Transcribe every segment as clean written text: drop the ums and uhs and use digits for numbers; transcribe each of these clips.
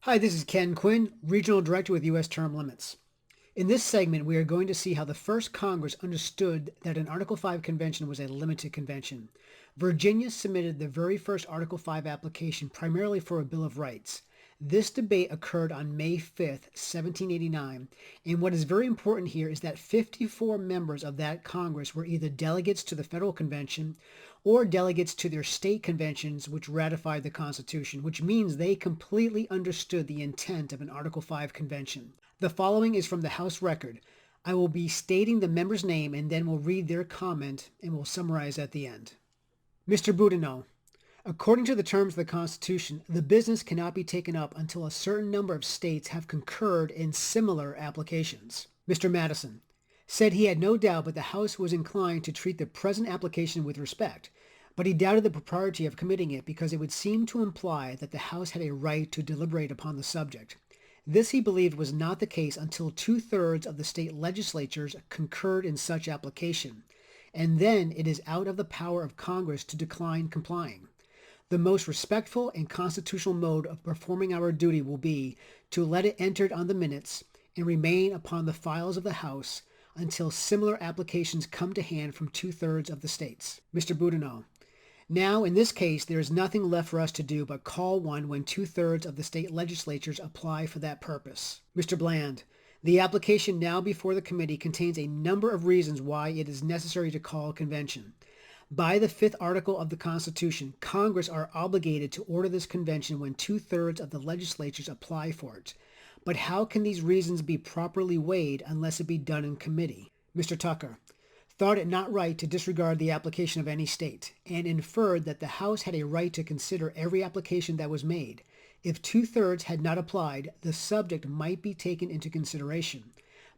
Hi, this is Ken Quinn, Regional Director with U.S. Term Limits. In this segment, we are going to see how the first Congress understood that an Article 5 convention was a limited convention. Virginia submitted the very first Article 5 application primarily for a Bill of Rights. This debate occurred on May 5th, 1789, and what is very important here is that 54 members of that Congress were either delegates to the Federal Convention or delegates to their state conventions which ratified the Constitution, which means they completely understood the intent of an Article 5 convention. The following is from the House record. I will be stating the member's name and then we'll read their comment and we'll summarize at the end. Mr. Boudinot, according to the terms of the Constitution, the business cannot be taken up until a certain number of states have concurred in similar applications. Mr. Madison said he had no doubt but the House was inclined to treat the present application with respect, but he doubted the propriety of committing it because it would seem to imply that the House had a right to deliberate upon the subject. This he believed was not the case until two-thirds of the state legislatures concurred in such application, and then it is out of the power of Congress to decline complying. The most respectful and constitutional mode of performing our duty will be to let it enter on the minutes and remain upon the files of the House until similar applications come to hand from two-thirds of the states. Mr. Boudinot, now, in this case, there is nothing left for us to do but call one when two-thirds of the state legislatures apply for that purpose. Mr. Bland, the application now before the committee contains a number of reasons why it is necessary to call a convention. By the fifth article of the Constitution, Congress are obligated to order this convention when two-thirds of the legislatures apply for it. But how can these reasons be properly weighed unless it be done in committee? Mr. Tucker thought it not right to disregard the application of any state, and inferred that the House had a right to consider every application that was made. If two-thirds had not applied, the subject might be taken into consideration.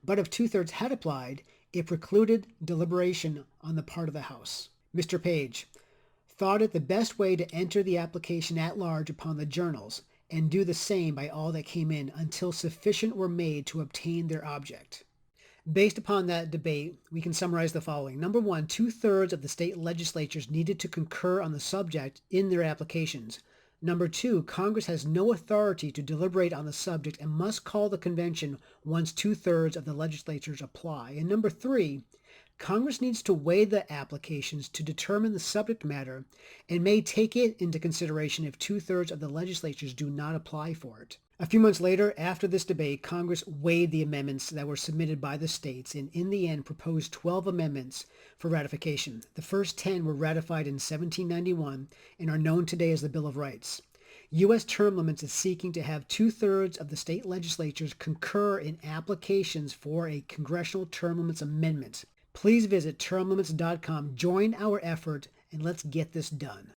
But if two-thirds had applied, it precluded deliberation on the part of the House. Mr. Page thought it the best way to enter the application at large upon the journals, and do the same by all that came in until sufficient were made to obtain their object. Based upon that debate, we can summarize the following. Number one, two-thirds of the state legislatures needed to concur on the subject in their applications. Number two, Congress has no authority to deliberate on the subject and must call the convention once two-thirds of the legislatures apply. And number three, Congress needs to weigh the applications to determine the subject matter and may take it into consideration if two-thirds of the legislatures do not apply for it. A few months later, after this debate, Congress weighed the amendments that were submitted by the states and in the end proposed 12 amendments for ratification. The first 10 were ratified in 1791 and are known today as the Bill of Rights. U.S. Term Limits is seeking to have two-thirds of the state legislatures concur in applications for a Congressional Term Limits Amendment. Please visit termlimits.com, join our effort, and let's get this done.